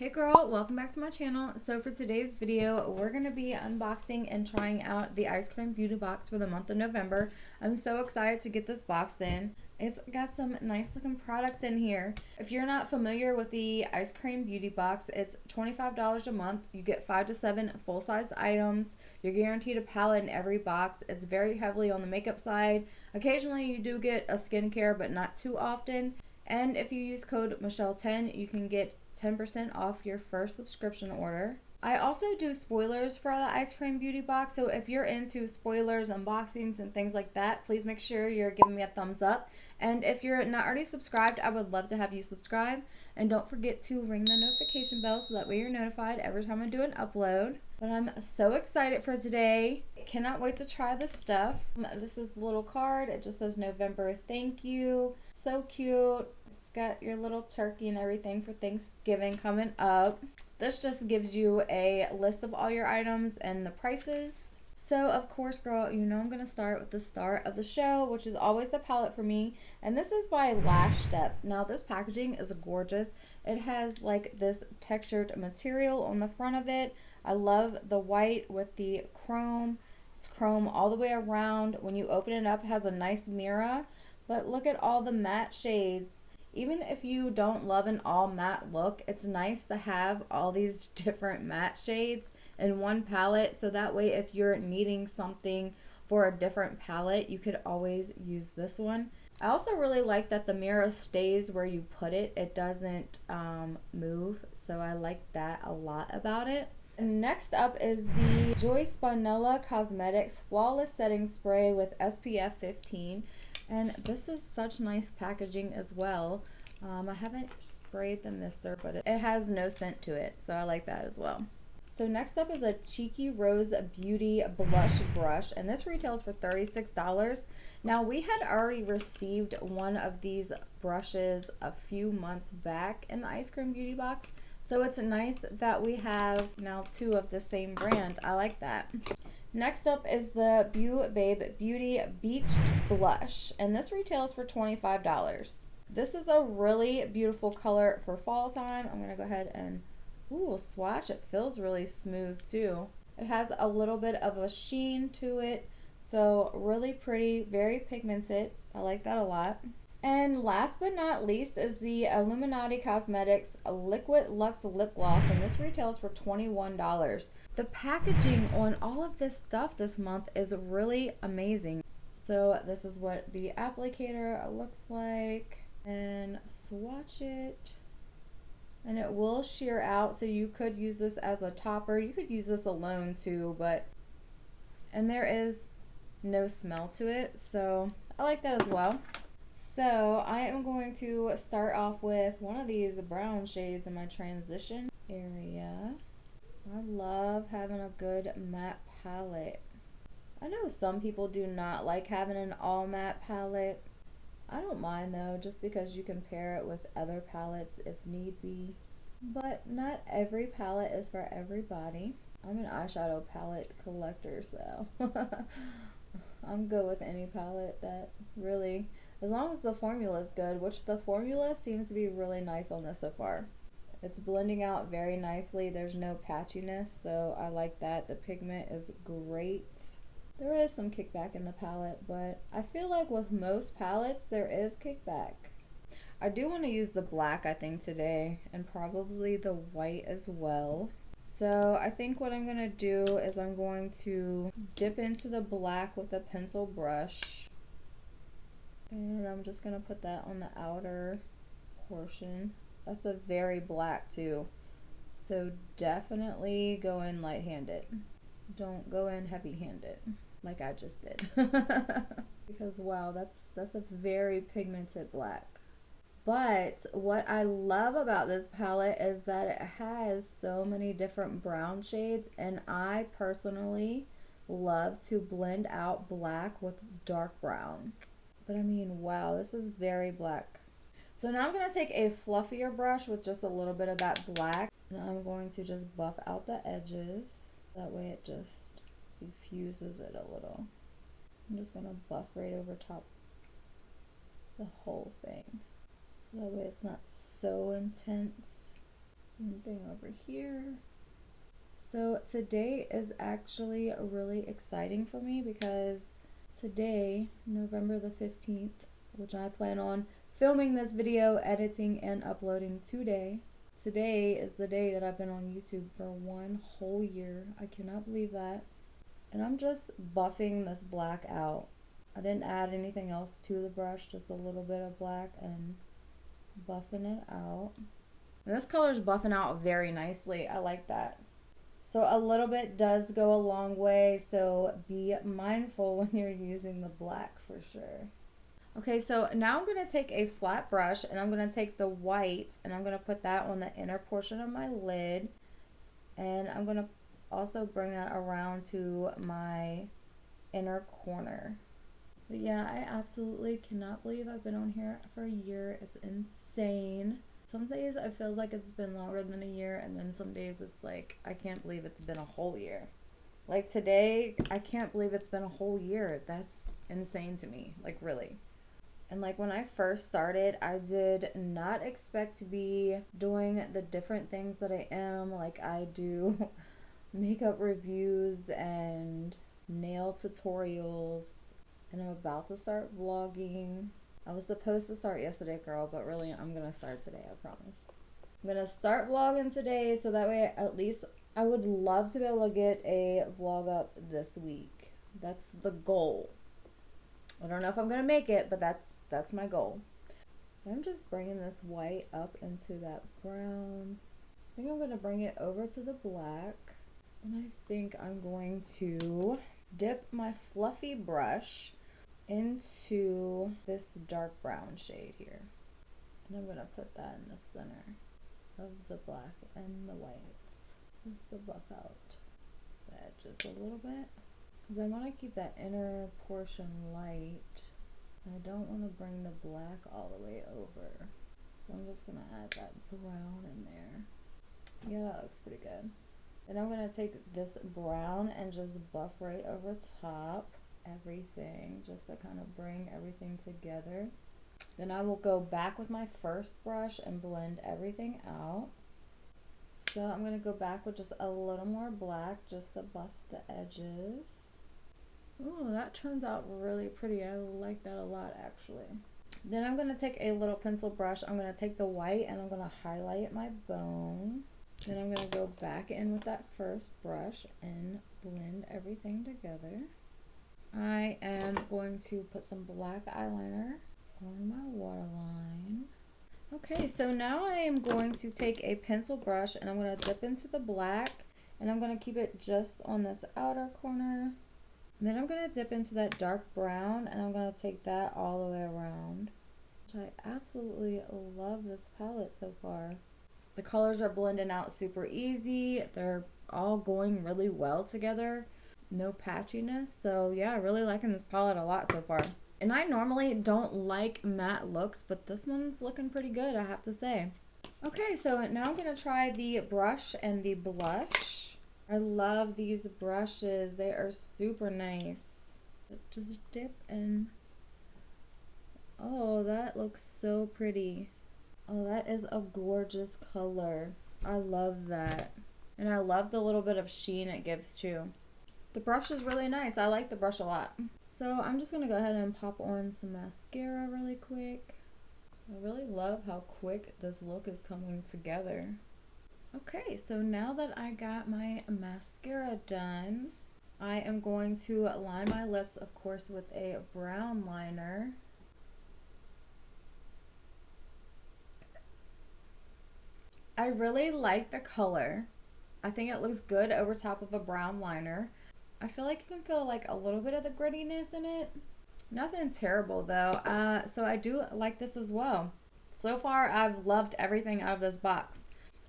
Hey girl, welcome back to my channel. So for today's video, we're going to be unboxing and trying out the Ice Cream Beauty Box for the month of November. I'm so excited to get this box in. It's got some nice looking products in here. If you're not familiar with the Ice Cream Beauty Box, it's $25 a month. You get 5 to 7 full-size items. You're guaranteed a palette in every box. It's very heavily on the makeup side. Occasionally you do get a skincare, but not too often. And if you use code Michelle10, you can get 10% off your first subscription order. I also do spoilers for the Ice Cream Beauty Box, so if you're into spoilers, unboxings, and things like that, please make sure you're giving me a thumbs up. And if you're not already subscribed, I would love to have you subscribe. And don't forget to ring the notification bell so that way you're notified every time I do an upload. But I'm so excited for today. Cannot wait to try this stuff. This is the little card. It just says November thank you. So cute. Got your little turkey and everything for Thanksgiving coming up. This just gives you a list of all your items and the prices. So of course, girl, you know I'm gonna start with the start of the show, which is always the palette for me, and this is by Lash Step. Now this packaging is gorgeous. It has like this textured material on the front of it. I love the white with the chrome. It's chrome all the way around. When you open it up, it has a nice mirror, but look at all the matte shades. Even if you don't love an all matte look, it's nice to have all these different matte shades in one palette, so that way if you're needing something for a different palette, you could always use this one. I also really like that the mirror stays where you put it. It doesn't move, so I like that a lot about it. And next up is the Joy Spanella Cosmetics Flawless Setting Spray with SPF 15. And this is such nice packaging as well. I haven't sprayed the mister, but it has no scent to it, so I like that as well. So next up is a Cheeky Rose Beauty Blush Brush, and this retails for $36. Now we had already received one of these brushes a few months back in the Ice Cream Beauty Box, so it's nice that we have now two of the same brand. I like that. Next up is the Babe Beauty Beached Blush, and this retails for $25. This is a really beautiful color for fall time. I'm going to go ahead and swatch. It feels really smooth too. It has a little bit of a sheen to it, so really pretty, very pigmented. I like that a lot. And last but not least is the Illuminati Cosmetics Liquid Luxe Lip Gloss, and this retails for $21. The packaging on all of this stuff this month is really amazing. So this is what the applicator looks like, and swatch it. And it will sheer out, so you could use this as a topper. You could use this alone too, and there is no smell to it, so I like that as well. So I am going to start off with one of these brown shades in my transition area. I love having a good matte palette. I know some people do not like having an all matte palette. I don't mind though, just because you can pair it with other palettes if need be. But not every palette is for everybody. I'm an eyeshadow palette collector, so I'm good with any palette that really, as long as the formula is good, which the formula seems to be really nice on this so far. It's blending out very nicely. There's no patchiness, so I like that. The pigment is great. There is some kickback in the palette, but I feel like with most palettes, there is kickback. I do want to use the black, I think, today, and probably the white as well. So I think what I'm going to do is I'm going to dip into the black with a pencil brush. And I'm just going to put that on the outer portion. That's a very black too. So definitely go in light-handed. Don't go in heavy-handed like I just did. Because wow, that's a very pigmented black. But what I love about this palette is that it has so many different brown shades, and I personally love to blend out black with dark brown. But I mean, wow, this is very black. So now I'm going to take a fluffier brush with just a little bit of that black, and I'm going to just buff out the edges. That way it just diffuses it a little. I'm just going to buff right over top the whole thing. So that way it's not so intense. Same thing over here. So today is actually really exciting for me because today, November the 15th, which I plan on filming this video, editing, and uploading today. Today is the day that I've been on YouTube for 1 whole year. I cannot believe that. And I'm just buffing this black out. I didn't add anything else to the brush, just a little bit of black and buffing it out. And this color is buffing out very nicely. I like that. So a little bit does go a long way, so be mindful when you're using the black for sure. Okay, so now I'm going to take a flat brush and I'm going to take the white and I'm going to put that on the inner portion of my lid. And I'm going to also bring that around to my inner corner. But yeah, I absolutely cannot believe I've been on here for a year. It's insane. Some days it feels like it's been longer than a year, and then some days it's like, I can't believe it's been a whole year. Like today, I can't believe it's been a whole year. That's insane to me, like really. And like when I first started, I did not expect to be doing the different things that I am. Like I do makeup reviews and nail tutorials, and I'm about to start vlogging. I was supposed to start yesterday, girl, but really I'm gonna start today, I promise. I'm gonna start vlogging today so that way at least I would love to be able to get a vlog up this week. That's the goal. I don't know if I'm gonna make it, but that's my goal. I'm just bringing this white up into that brown. I think I'm gonna bring it over to the black, and I think I'm going to dip my fluffy brush into this dark brown shade here, and I'm gonna put that in the center of the black and the whites just to buff out the edges a little bit, because I want to keep that inner portion light. I don't want to bring the black all the way over, so I'm just gonna add that brown in there. Yeah, that looks pretty good. And I'm gonna take this brown and just buff right over top everything, just to kind of bring everything together. Then I will go back with my first brush and blend everything out. So I'm going to go back with just a little more black just to buff the edges. Oh, that turns out really pretty. I like that a lot actually. Then I'm going to take a little pencil brush. I'm going to take the white and I'm going to highlight my bone. Then I'm going to go back in with that first brush and blend everything together. I am going to put some black eyeliner on my waterline. Okay, so now I am going to take a pencil brush and I'm going to dip into the black, and I'm going to keep it just on this outer corner. And then I'm going to dip into that dark brown and I'm going to take that all the way around. Which I absolutely love this palette so far. The colors are blending out super easy. They're all going really well together. No patchiness. So yeah, really liking this palette a lot so far. And I normally don't like matte looks, but this one's looking pretty good, I have to say. Okay, so now I'm going to try the brush and the blush. I love these brushes. They are super nice. Just dip and... oh, that looks so pretty. Oh, that is a gorgeous color. I love that. And I love the little bit of sheen it gives too. The brush is really nice. I like the brush a lot. So I'm just going to go ahead and pop on some mascara really quick. I really love how quick this look is coming together. Okay, so now that I got my mascara done, I am going to line my lips, of course, with a brown liner. I really like the color. I think it looks good over top of a brown liner. I feel like you can feel like a little bit of the grittiness in it. Nothing terrible though. So I do like this as well. So far, I've loved everything out of this box.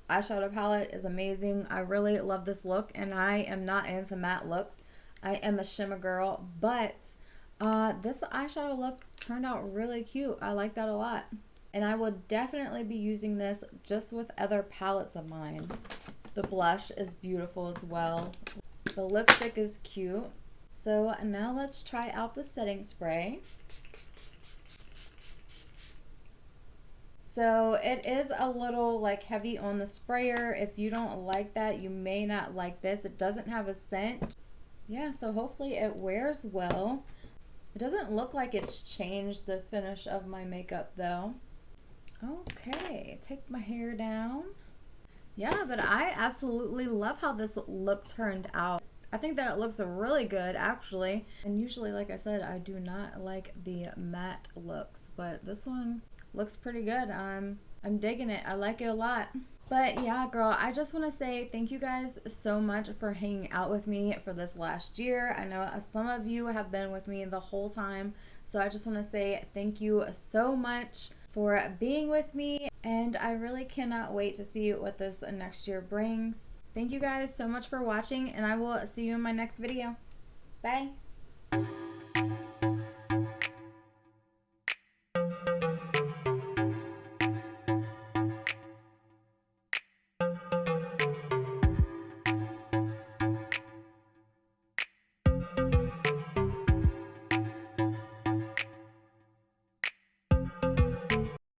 Eyeshadow palette is amazing. I really love this look, and I am not into matte looks. I am a shimmer girl, but this eyeshadow look turned out really cute. I like that a lot. And I will definitely be using this just with other palettes of mine. The blush is beautiful as well. The lipstick is cute. So now let's try out the setting spray. So it is a little like heavy on the sprayer. If you don't like that, you may not like this. It doesn't have a scent. Yeah, so hopefully it wears well. It doesn't look like it's changed the finish of my makeup though. Okay, take my hair down. Yeah, but I absolutely love how this look turned out. I think that it looks really good actually. And usually, like I said, I do not like the matte looks, but this one looks pretty good. I'm digging it. I like it a lot. But yeah, girl, I just want to say thank you guys so much for hanging out with me for this last year. I know some of you have been with me the whole time. So I just want to say thank you so much for being with me. And I really cannot wait to see what this next year brings. Thank you guys so much for watching, and I will see you in my next video. Bye.